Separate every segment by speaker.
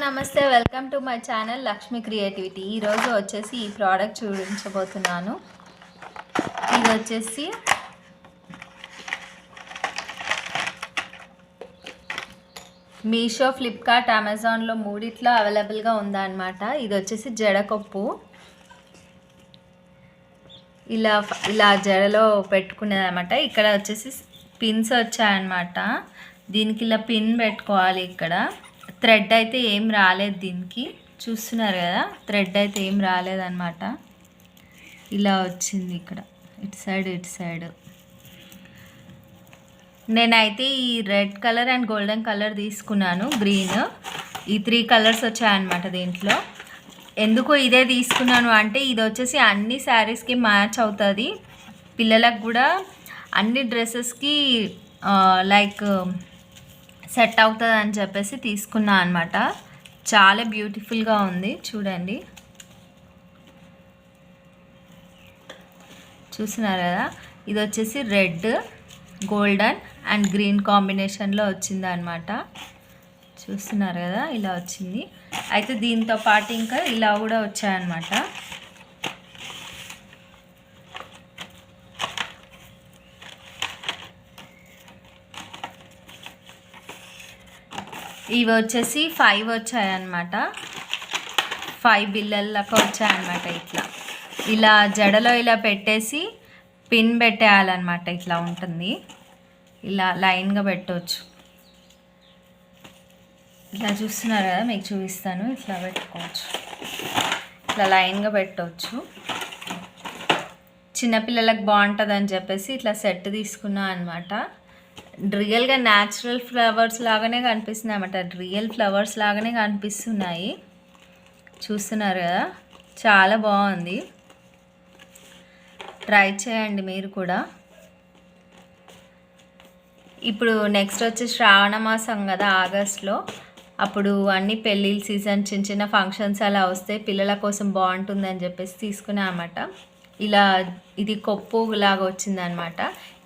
Speaker 1: నమస్తే, welcome to my channel Lakshmi creativity. ఈరోజు వచ్చేసి ఈ ప్రోడక్ట్ చూపించబోతున్నాను. ఇది వచ్చేసి మీషో, ఫ్లిప్కార్ట్, అమెజాన్లో మూడిట్లో అవైలబుల్గా ఉందన్నమాట. ఇది వచ్చేసి జడకొప్పు. ఇలా జడలో పెట్టుకునేదన్నమాట. ఇక్కడ వచ్చేసి పిన్స్ వచ్చాయన్నమాట. దీనికి ఇలా పిన్ పెట్టుకోవాలి. ఇక్కడ థ్రెడ్ అయితే ఏం రాలేదు, దీనికి చూస్తున్నారు కదా, థ్రెడ్ అయితే ఏం రాలేదన్నమాట. ఇలా వచ్చింది ఇక్కడ ఇటు సైడ్. నేనైతే ఈ red colour and golden colour తీసుకున్నాను, గ్రీన్. ఈ 3 కలర్స్ వచ్చాయన్నమాట దీంట్లో. ఎందుకు ఇదే తీసుకున్నాను అంటే ఇది వచ్చేసి అన్ని శారీస్కి మ్యాచ్ అవుతుంది. పిల్లలకు కూడా అన్ని డ్రెస్సెస్కి లైక్ సెట్ అవుతుంది అని చెప్పేసి తీసుకున్నా అనమాట. చాలా బ్యూటిఫుల్గా ఉంది, చూడండి. చూస్తున్నారు కదా, ఇది వచ్చేసి రెడ్, గోల్డెన్ అండ్ గ్రీన్ కాంబినేషన్లో వచ్చింది అనమాట. చూస్తున్నారు కదా, ఇలా వచ్చింది. అయితే దీంతో పాటు ఇంకా ఇలా కూడా వచ్చాయన్నమాట. ఇవి వచ్చేసి 5 వచ్చాయన్నమాట. 5 బిళ్ళల్లాగా వచ్చాయన్నమాట. ఇలా జడలో ఇలా పెట్టేసి పిన్ పెట్టేయాలన్నమాట. ఇట్లా ఉంటుంది, ఇలా లైన్గా పెట్టవచ్చు. ఇట్లా చూస్తున్నారు కదా, మీకు చూపిస్తాను. ఇట్లా పెట్టుకోవచ్చు, ఇట్లా లైన్గా పెట్టవచ్చు. చిన్నపిల్లలకు బాగుంటుందని చెప్పేసి ఇట్లా సెట్ తీసుకున్నా అనమాట. రియల్గా న్యాచురల్ ఫ్లవర్స్ లాగానే కనిపిస్తుంది అన్నమాట. రియల్ ఫ్లవర్స్ లాగానే కనిపిస్తున్నాయి, చూస్తున్నారు కదా. చాలా బాగుంది, ట్రై చేయండి మీరు కూడా. ఇప్పుడు నెక్స్ట్ వచ్చి శ్రావణ మాసం కదా, ఆగస్ట్లో. అప్పుడు అన్ని పెళ్ళిళ్ళ సీజన్, చిన్న ఫంక్షన్స్ అలా వస్తే పిల్లల కోసం బాగుంటుందని చెప్పేసి తీసుకున్నా అన్నమాట. ఇది కొప్పు లాగా వచ్చిందనమాట.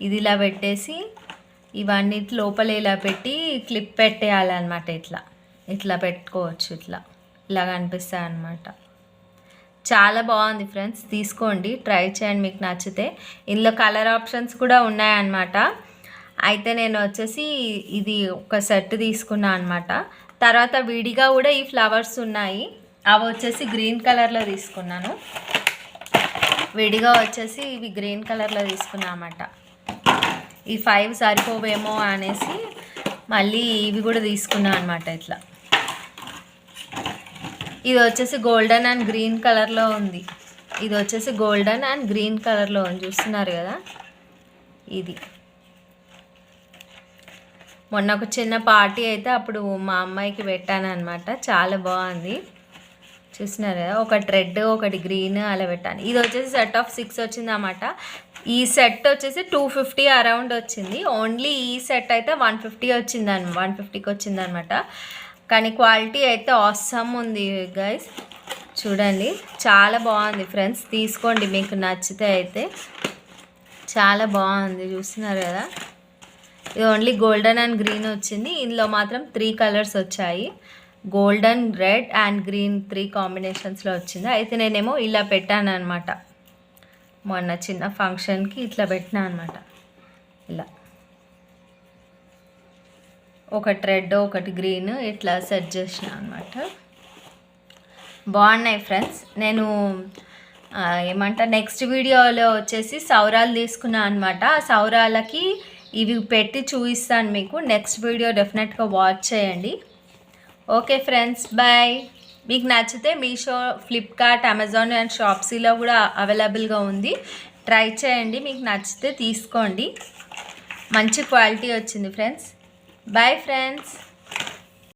Speaker 1: ఇది ఇలా పెట్టేసి ఇవన్నీ లోపల ఇలా పెట్టి క్లిప్ పెట్టేయాలన్నమాట. ఇట్లా పెట్టుకోవచ్చు. ఇలా కనిపిస్తాయి అన్నమాట. చాలా బాగుంది ఫ్రెండ్స్, తీసుకోండి, ట్రై చేయండి మీకు నచ్చితే. ఇందులో కలర్ ఆప్షన్స్ కూడా ఉన్నాయన్నమాట. అయితే నేను వచ్చేసి ఇది ఒక సెట్ తీసుకున్నా అనమాట. తర్వాత విడిగా కూడా ఈ ఫ్లవర్స్ ఉన్నాయి, అవి వచ్చేసి గ్రీన్ కలర్లో తీసుకున్నాను. విడిగా వచ్చేసి ఇవి గ్రీన్ కలర్లో తీసుకున్నా అన్నమాట. ఈ 5 సరిపోవేమో అనేసి మళ్ళీ ఇవి కూడా తీసుకున్నాను అనమాట. ఇది వచ్చేసి గోల్డెన్ అండ్ గ్రీన్ కలర్లో ఉంది. చూస్తున్నారు కదా. ఇది మొన్న ఒక చిన్న పార్టీ అయితే అప్పుడు మా అమ్మాయికి పెట్టాను అనమాట. చాలా బాగుంది, చూస్తున్నారు కదా. ఒకటి రెడ్, ఒకటి గ్రీన్ అలా పెట్టాను. ఇది వచ్చేసి సెట్ ఆఫ్ 6 వచ్చింది అన్నమాట. ఈ సెట్ వచ్చేసి 250 అరౌండ్ వచ్చింది. ఓన్లీ ఈ సెట్ అయితే 150కి వచ్చిందనమాట. కానీ క్వాలిటీ అయితే ఆసమ్ ఉంది గైస్, చూడండి. చాలా బాగుంది ఫ్రెండ్స్, తీసుకోండి మీకు నచ్చితే. అయితే చాలా బాగుంది, చూస్తున్నారు కదా. ఇది ఓన్లీ గోల్డెన్ అండ్ గ్రీన్ వచ్చింది. ఇందులో మాత్రం 3 కలర్స్ వచ్చాయి. గోల్డెన్, రెడ్ అండ్ గ్రీన్ 3 కాంబినేషన్స్లో వచ్చింది. అయితే నేనేమో ఇలా పెట్టాను అనమాట. మొన్న చిన్న ఫంక్షన్కి ఇట్లా పెట్టినా అనమాట. ఇలా ఒకటి రెడ్, ఒకటి గ్రీన్ ఇట్లా సెట్ చేసిన అనమాట. బాగున్నాయి ఫ్రెండ్స్. నేను నెక్స్ట్ వీడియోలో వచ్చేసి సౌరాలు తీసుకున్నాను అనమాట. ఆ సౌరాలకి ఇవి పెట్టి చూపిస్తాను మీకు. నెక్స్ట్ వీడియో డెఫినెట్గా వాచ్ చేయండి. Okay friends, bye. మీకు నచ్చితే మీషో, ఫ్లిప్కార్ట్, అమెజాన్ అండ్ షాప్సీలో కూడా అవైలబుల్గా ఉంది. ట్రై చేయండి, మీకు నచ్చితే తీసుకోండి. మంచి క్వాలిటీ వచ్చింది ఫ్రెండ్స్. Bye friends.